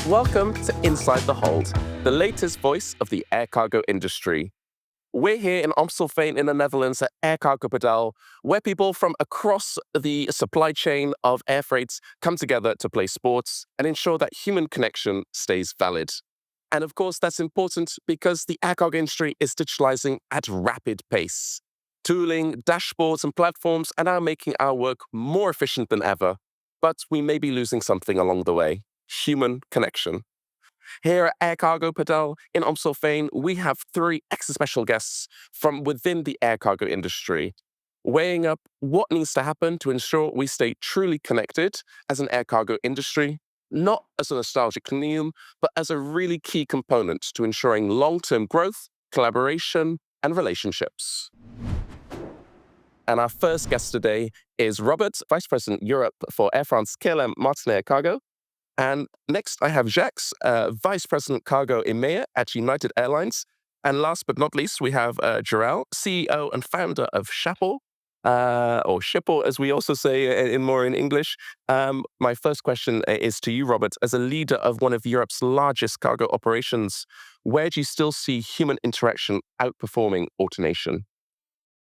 Welcome to Inside the Hold, the latest voice of the air cargo industry. We're here in Amstelveen in the Netherlands at Air Cargo Padel, where people from across the supply chain of air freights come together to play sports and ensure that human connection stays valid. And of course, that's important because the air cargo industry is digitalizing at rapid pace. Tooling, dashboards, and platforms are now making our work more efficient than ever, but we may be losing something along the way: human connection. Here at Air Cargo Padel in Amstelveen, we have three extra special guests from within the air cargo industry, weighing up what needs to happen to ensure we stay truly connected as an air cargo industry, not as a nostalgic meme, but as a really key component to ensuring long-term growth, collaboration, and relationships. And our first guest today is Robert, Vice President Europe for Air France KLM Martinair Cargo. And next, I have Jacques, Vice President Cargo EMEA at United Airlines. And last but not least, we have Jarell, CEO and founder of Shypple, or Shypple, as we also say in English. My first question is to you, Robert. As a leader of one of Europe's largest cargo operations, where do you still see human interaction outperforming automation?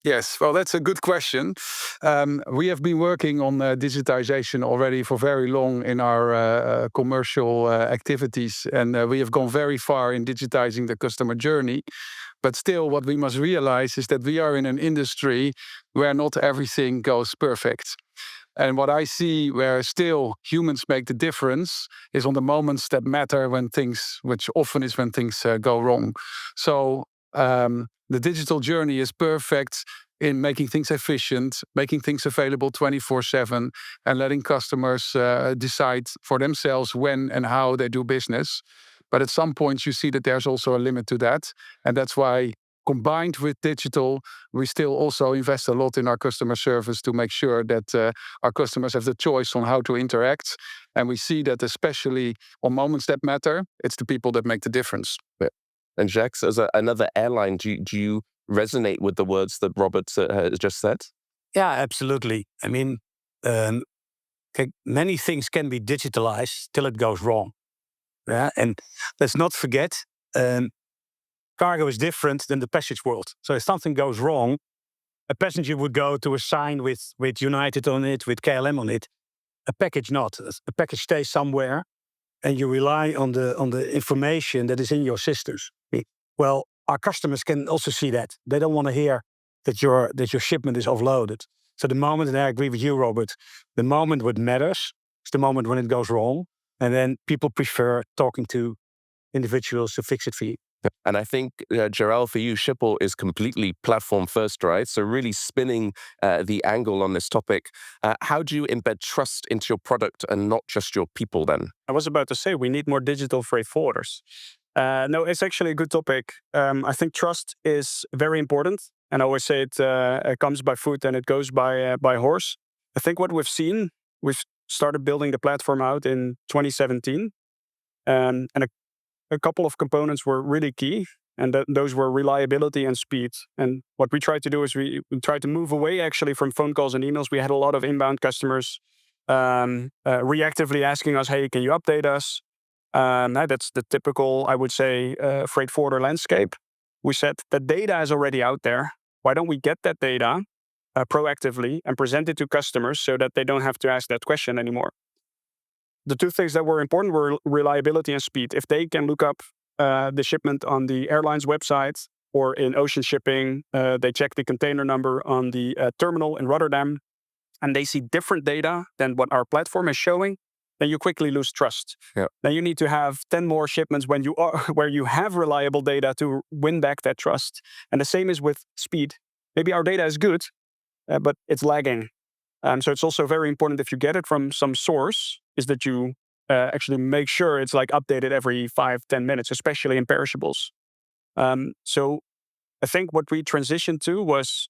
Yes, well, that's a good question. We have been working on digitization already for very long in our commercial activities, and we have gone very far in digitizing the customer journey. But still, what we must realize is that we are in an industry where not everything goes perfect. And what I see where still humans make the difference is on the moments that matter, which often is when things go wrong. So the digital journey is perfect in making things efficient, making things available 24/7, and letting customers decide for themselves when and how they do business. But at some point, you see that there's also a limit to that. And that's why, combined with digital, we still also invest a lot in our customer service to make sure that our customers have the choice on how to interact. And we see that especially on moments that matter, it's the people that make the difference. And Jacques, as another airline, do you resonate with the words that Robert has just said? Yeah, absolutely. I mean, many things can be digitalized till it goes wrong. Yeah, and let's not forget, cargo is different than the passage world. So if something goes wrong, a passenger would go to a sign with United on it, with KLM on it. A package not. A package stays somewhere, and you rely on the information that is in your systems. Well, our customers can also see that. They don't want to hear that your shipment is offloaded. So the moment, and I agree with you, Robert, the moment what matters is the moment when it goes wrong. And then people prefer talking to individuals to fix it for you. And I think, Jarell, for you, Shypple is completely platform first, right? So really spinning the angle on this topic. How do you embed trust into your product and not just your people then? I was about to say we need more digital freight forwarders. No, it's actually a good topic. I think trust is very important. And I always say it comes by foot and it goes by horse. I think what we've seen, we've started building the platform out in 2017. And a couple of components were really key. And those were reliability and speed. And what we tried to do is we tried to move away actually from phone calls and emails. We had a lot of inbound customers reactively asking us, hey, can you update us? That's the typical, I would say, freight forwarder landscape. We said the data is already out there. Why don't we get that data proactively and present it to customers so that they don't have to ask that question anymore? The two things that were important were reliability and speed. If they can look up the shipment on the airline's website or in ocean shipping, they check the container number on the terminal in Rotterdam, and they see different data than what our platform is showing, then you quickly lose trust. Yeah. Then you need to have 10 more shipments where you have reliable data to win back that trust. And the same is with speed. Maybe our data is good, but it's lagging. So it's also very important if you get it from some source, is that you actually make sure it's like updated every 5-10 minutes, especially in perishables. So I think what we transitioned to was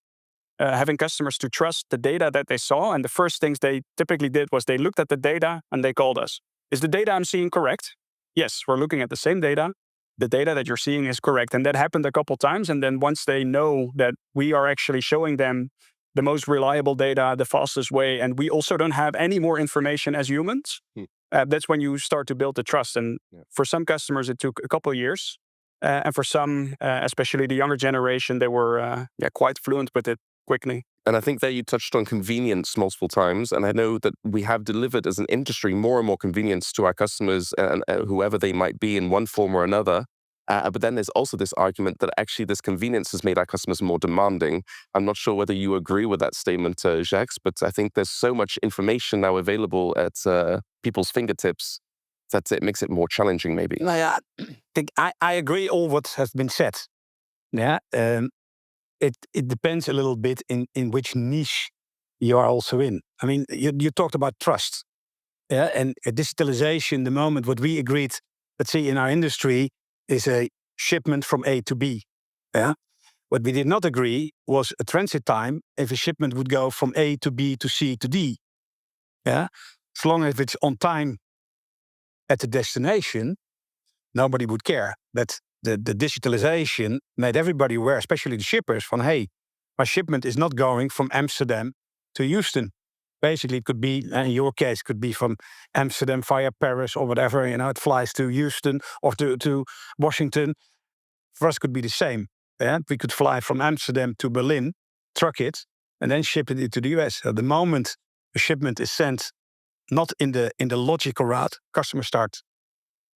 having customers to trust the data that they saw. And the first things they typically did was they looked at the data and they called us. Is the data I'm seeing correct? Yes, we're looking at the same data. The data that you're seeing is correct. And that happened a couple times. And then once they know that we are actually showing them the most reliable data, the fastest way, and we also don't have any more information as humans, that's when you start to build the trust. And for some customers, it took a couple of years. And for some, especially the younger generation, they were quite fluent with it quickly. And I think there you touched on convenience multiple times. And I know that we have delivered as an industry more and more convenience to our customers and whoever they might be in one form or another. But then there's also this argument that actually this convenience has made our customers more demanding. I'm not sure whether you agree with that statement, Jacques, but I think there's so much information now available at people's fingertips that it makes it more challenging, maybe. Nou ja, I agree all what has been said. Yeah, it depends a little bit in which niche you are also in. I mean, you talked about trust. Yeah, and digitalization, the moment what we agreed, let's say in our industry, is a shipment from A to B. Yeah. What we did not agree was a transit time if a shipment would go from A to B to C to D. Yeah. As long as it's on time at the destination, nobody would care. But the digitalization made everybody aware, especially the shippers, from hey, my shipment is not going from Amsterdam to Houston. Basically, it could be, in your case, could be from Amsterdam via Paris or whatever. It flies to Houston or to Washington. For us, could be the same. Yeah? We could fly from Amsterdam to Berlin, truck it, and then ship it into the US. So the moment a shipment is sent, not in the logical route, customers start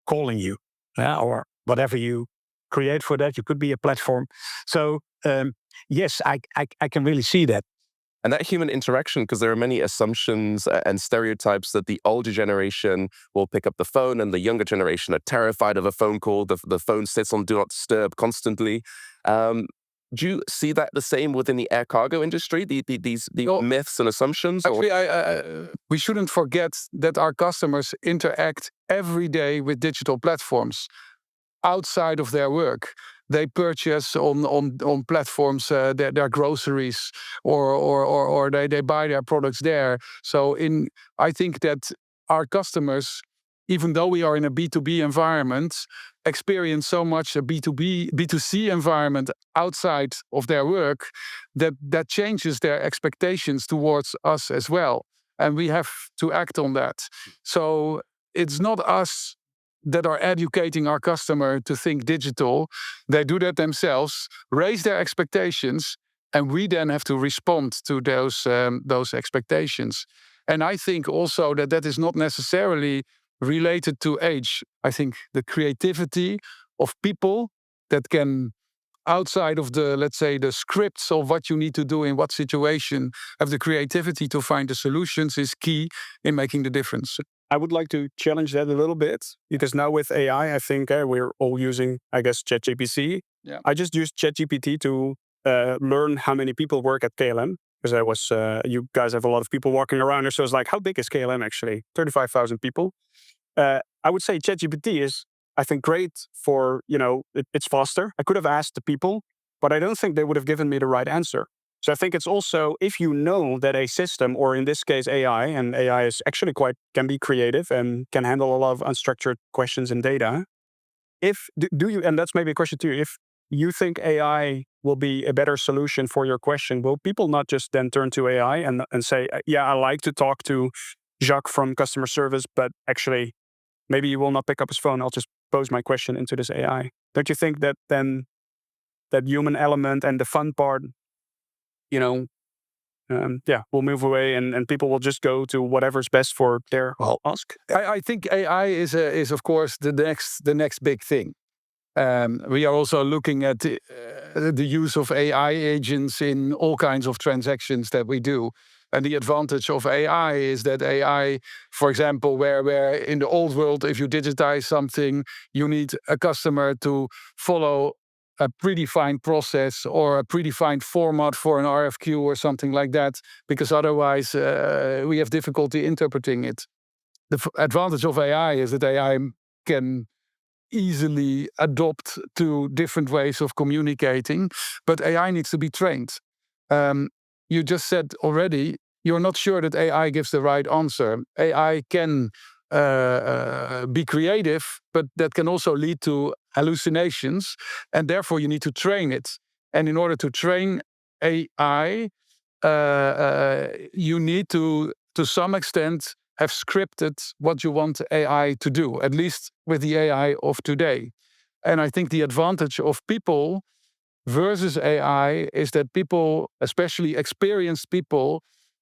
calling you, or whatever you create for that. You could be a platform. So yes, I can really see that. And that human interaction, because there are many assumptions and stereotypes that the older generation will pick up the phone and the younger generation are terrified of a phone call. The phone sits on do not disturb constantly. Do you see that the same within the air cargo industry, these myths and assumptions? Actually, we shouldn't forget that our customers interact every day with digital platforms outside of their work. They purchase on platforms their groceries, or they buy their products there. So I think that our customers, even though we are in a B2B environment, experience so much a B2C environment outside of their work that changes their expectations towards us as well. And we have to act on that. So it's not us that are educating our customer to think digital. They do that themselves, raise their expectations, and we then have to respond to those expectations. And I think also that is not necessarily related to age. I think the creativity of people that can, outside of the, let's say, the scripts of what you need to do in what situation, have the creativity to find the solutions is key in making the difference. I would like to challenge that a little bit, because now with AI, I think we're all using, I guess, ChatGPT. Yeah. I just used ChatGPT to learn how many people work at KLM, because you guys have a lot of people walking around here. So I was like, how big is KLM actually? 35,000 people. I would say ChatGPT is, I think, great for, it's faster. I could have asked the people, but I don't think they would have given me the right answer. So I think it's also, if you know that a system, or in this case AI, and AI is actually can be creative and can handle a lot of unstructured questions and data. Do you, and that's maybe a question to you, if you think AI will be a better solution for your question, will people not just then turn to AI and say, yeah, I like to talk to Jacques from customer service, but actually maybe he will not pick up his phone. I'll just pose my question into this AI. Don't you think that then that human element and the fun part, will move away, and people will just go to whatever's best for their ask? I think AI is of course the next big thing. We are also looking at the use of AI agents in all kinds of transactions that we do. And the advantage of AI is that AI, for example, where in the old world, if you digitize something, you need a customer to follow a predefined process or a predefined format for an RFQ or something like that, because otherwise we have difficulty interpreting it. The advantage of AI is that AI can easily adopt to different ways of communicating, but AI needs to be trained. You just said already, you're not sure that AI gives the right answer. AI can be creative, but that can also lead to hallucinations, and therefore you need to train it. And in order to train AI, you need to some extent, have scripted what you want AI to do, at least with the AI of today. And I think the advantage of people versus AI is that people, especially experienced people,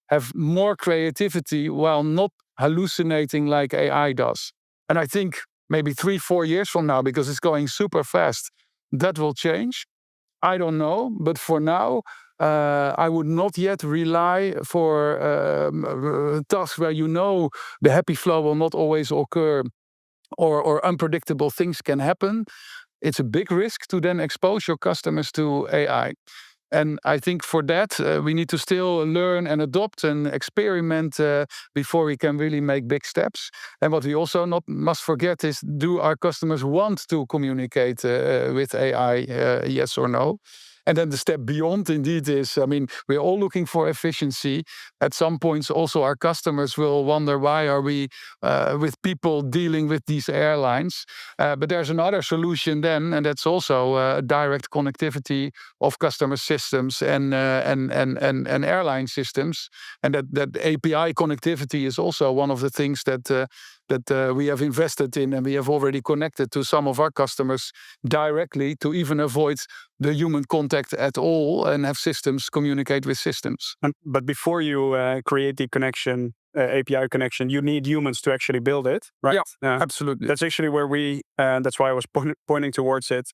have more creativity while not hallucinating like AI does. And I think maybe 3-4 years from now, because it's going super fast, that will change. I don't know, but for now, I would not yet rely for tasks where the happy flow will not always occur, or unpredictable things can happen. It's a big risk to then expose your customers to AI. And I think for that, we need to still learn and adopt and experiment before we can really make big steps. And what we also not must forget is, do our customers want to communicate with AI, yes or no? And then the step beyond, indeed, is, we're all looking for efficiency. At some points, also, our customers will wonder, why are we with people dealing with these airlines? But there's another solution then, and that's also direct connectivity of customer systems and airline systems. And that API connectivity is also one of the things that we have invested in, and we have already connected to some of our customers directly to even avoid the human contact at all and have systems communicate with systems. But before you create the connection, API connection, you need humans to actually build it, right? Yeah, absolutely. That's actually where that's why I was pointing towards it,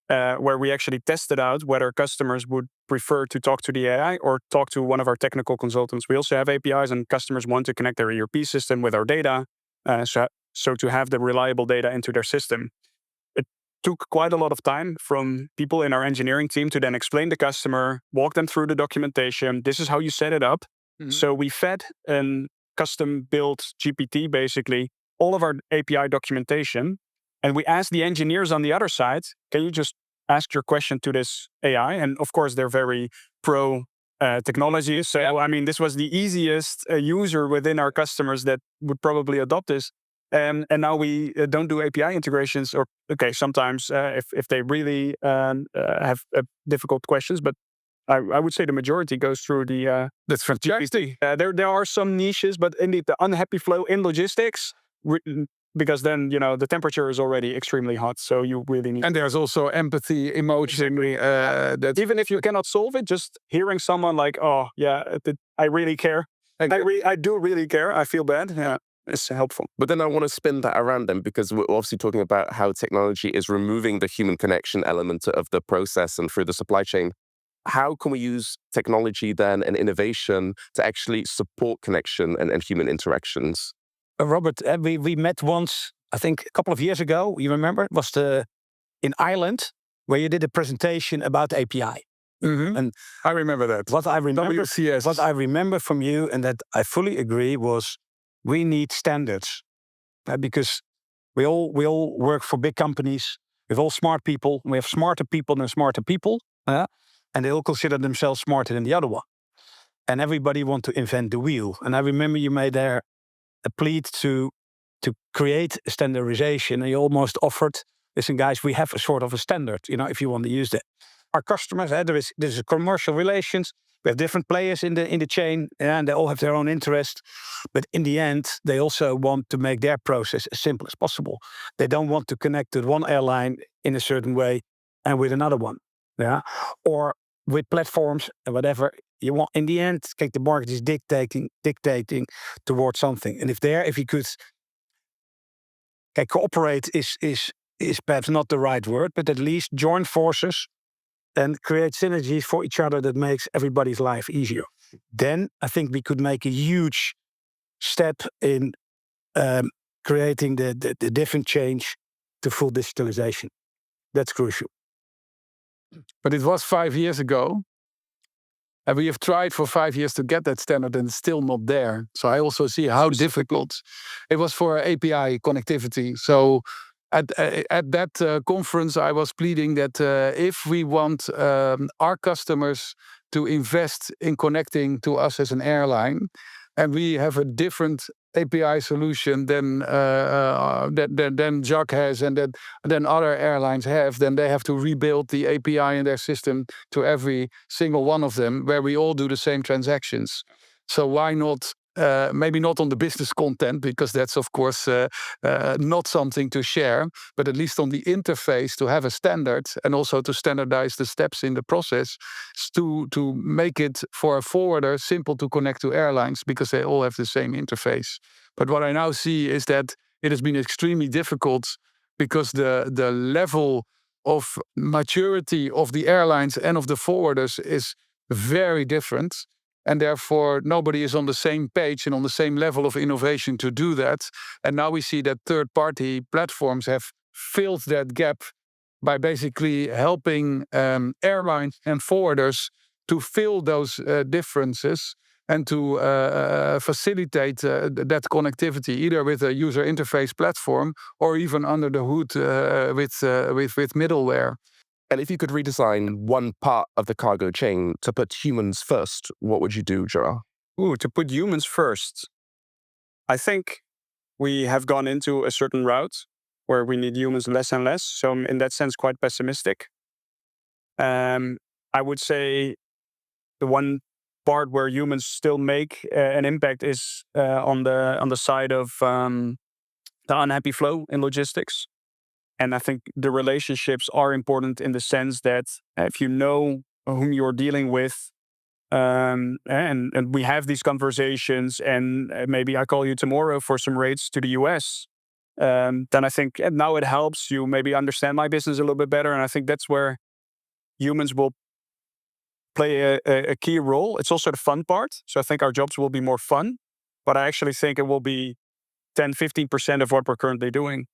where we actually tested out whether customers would prefer to talk to the AI or talk to one of our technical consultants. We also have APIs, and customers want to connect their ERP system with our data, so to have the reliable data into their system. It took quite a lot of time from people in our engineering team to then explain the customer, walk them through the documentation. This is how you set it up. Mm-hmm. So we fed a custom-built GPT, basically, all of our API documentation. And we asked the engineers on the other side, can you just ask your question to this AI? And of course, they're very pro technology. So, this was the easiest user within our customers that would probably adopt this. And now we don't do API integrations, or sometimes if they really have difficult questions, but I would say the majority goes through the. That's fantastic. There are some niches, but indeed the unhappy flow in logistics, because then the temperature is already extremely hot, so you really need. And there's also empathy, emotion. That even if you cannot solve it, just hearing someone like, "Oh yeah, I really care. I do really care. I feel bad." Yeah. It's helpful. But then I want to spin that around then, because we're obviously talking about how technology is removing the human connection element of the process and through the supply chain. How can we use technology then and innovation to actually support connection and human interactions? Robert, we met once, I think a couple of years ago. You remember? It was in Ireland, where you did a presentation about API. Mm-hmm. And I remember that. What I remember, WCS. What I remember from you, and that I fully agree, was we need standards, because we all work for big companies. We have all smart people. We have smarter people than smarter people, and they all consider themselves smarter than the other one. And everybody wants to invent the wheel. And I remember you made there a plea to create a standardization, and you almost offered, listen, guys, we have a sort of a standard, if you want to use that. Our customers, there's commercial relations. We have different players in the chain, and they all have their own interest. But in the end, they also want to make their process as simple as possible. They don't want to connect to one airline in a certain way and with another one, or with platforms and whatever. You want, in the end, the market is dictating towards something. And if you could cooperate is perhaps not the right word, but at least join forces and create synergies for each other that makes everybody's life easier. Then I think we could make a huge step in creating the different change to full digitalization. That's crucial. But it was 5 years ago. And we have tried for 5 years to get that standard, and it's still not there. So I also see how difficult it was for API connectivity. So at that conference, I was pleading that if we want our customers to invest in connecting to us as an airline, and we have a different API solution than Jacques has and than other airlines have, then they have to rebuild the API in their system to every single one of them, where we all do the same transactions. So why not maybe not on the business content, because that's of course not something to share, but at least on the interface to have a standard and also to standardize the steps in the process to make it for a forwarder simple to connect to airlines because they all have the same interface. But what I now see is that it has been extremely difficult because the level of maturity of the airlines and of the forwarders is very different. And therefore, nobody is on the same page and on the same level of innovation to do that. And now we see that third-party platforms have filled that gap by basically helping airlines and forwarders to fill those differences and to facilitate that connectivity, either with a user interface platform or even under the hood with middleware. And if you could redesign one part of the cargo chain to put humans first, what would you do, Gerard? To put humans first. I think we have gone into a certain route where we need humans less and less. So I'm in that sense quite pessimistic. I would say the one part where humans still make an impact is on the side of the unhappy flow in logistics. And I think the relationships are important in the sense that if you know whom you're dealing with, and we have these conversations, and maybe I call you tomorrow for some rates to the US, then I think now it helps you maybe understand my business a little bit better. And I think that's where humans will play a key role. It's also the fun part. So I think our jobs will be more fun, but I actually think it will be 10, 15% of what we're currently doing.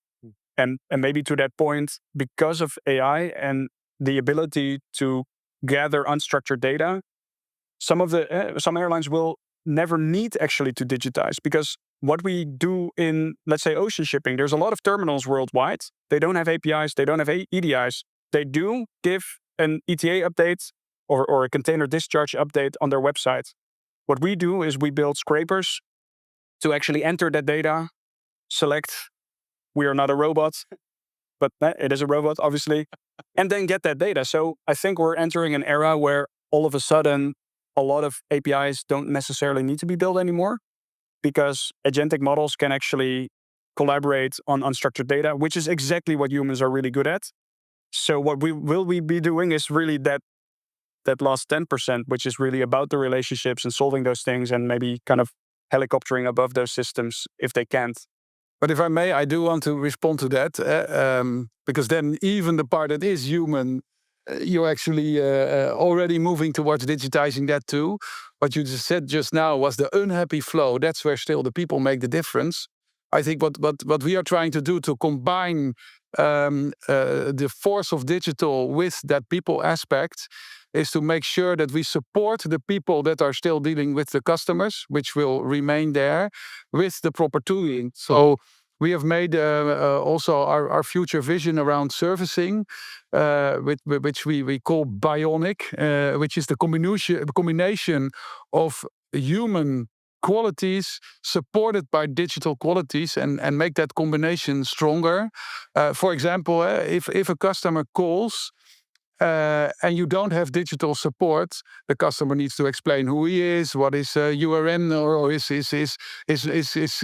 And maybe to that point, because of AI and the ability to gather unstructured data, some airlines will never need actually to digitize, because what we do in, let's say, ocean shipping, there's a lot of terminals worldwide. They don't have APIs, they don't have EDIs. They do give an ETA update or a container discharge update on their website. What we do is we build scrapers to actually enter that data, select, we are not a robot, but it is a robot, obviously, and then get that data. So I think we're entering an era where all of a sudden, a lot of APIs don't necessarily need to be built anymore, because agentic models can actually collaborate on unstructured data, which is exactly what humans are really good at. So what we will be doing is really that last 10%, which is really about the relationships and solving those things and maybe kind of helicoptering above those systems if they can't. But if I may, I do want to respond to that, because then even the part that is human, you're actually already moving towards digitizing that too. What you just said just now was the unhappy flow. That's where still the people make the difference. I think what we are trying to do to combine the force of digital with that people aspect is to make sure that we support the people that are still dealing with the customers, which will remain there, with the proper tooling. So we have made also our future vision around servicing, which we call bionic, which is the combination of human qualities supported by digital qualities and make that combination stronger. For example, if a customer calls and you don't have digital support, the customer needs to explain who he is, what his URN or his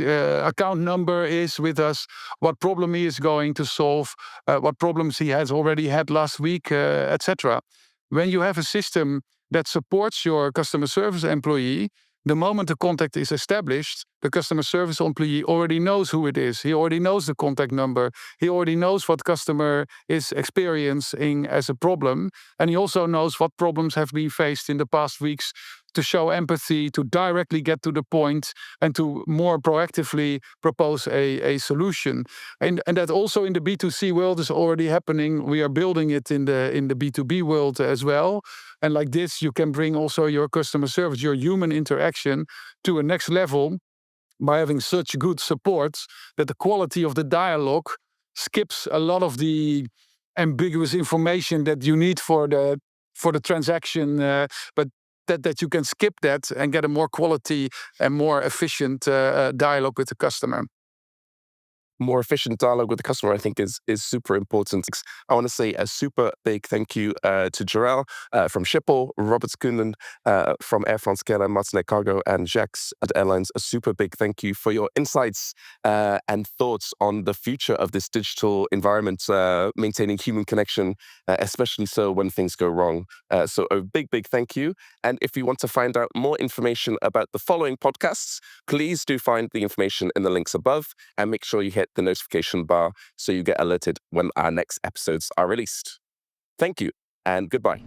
account number is with us, what problem he is going to solve, what problems he has already had last week, etc. When you have a system that supports your customer service employee, the moment the contact is established, the customer service employee already knows who it is. He already knows the contact number. He already knows what customer is experiencing as a problem. And he also knows what problems have been faced in the past weeks, to show empathy, to directly get to the point, and to more proactively propose a solution. And that also in the B2C world is already happening. We are building it in the B2B world as well. And like this, you can bring also your customer service, your human interaction, to a next level by having such good support that the quality of the dialogue skips a lot of the ambiguous information that you need for the transaction, but that you can skip that and get a more quality and more efficient dialogue with the customer. more efficient dialogue with the customer, I think is super important. I want to say a super big thank you to Jarell from Shypple, Robert Koenen from Air France-KLM, Martinair Cargo, and Jacques at Airlines. A super big thank you for your insights and thoughts on the future of this digital environment, maintaining human connection, especially so when things go wrong. So a big thank you. And if you want to find out more information about the following podcasts, please do find the information in the links above and make sure you hit the notification bar so you get alerted when our next episodes are released. Thank you and goodbye.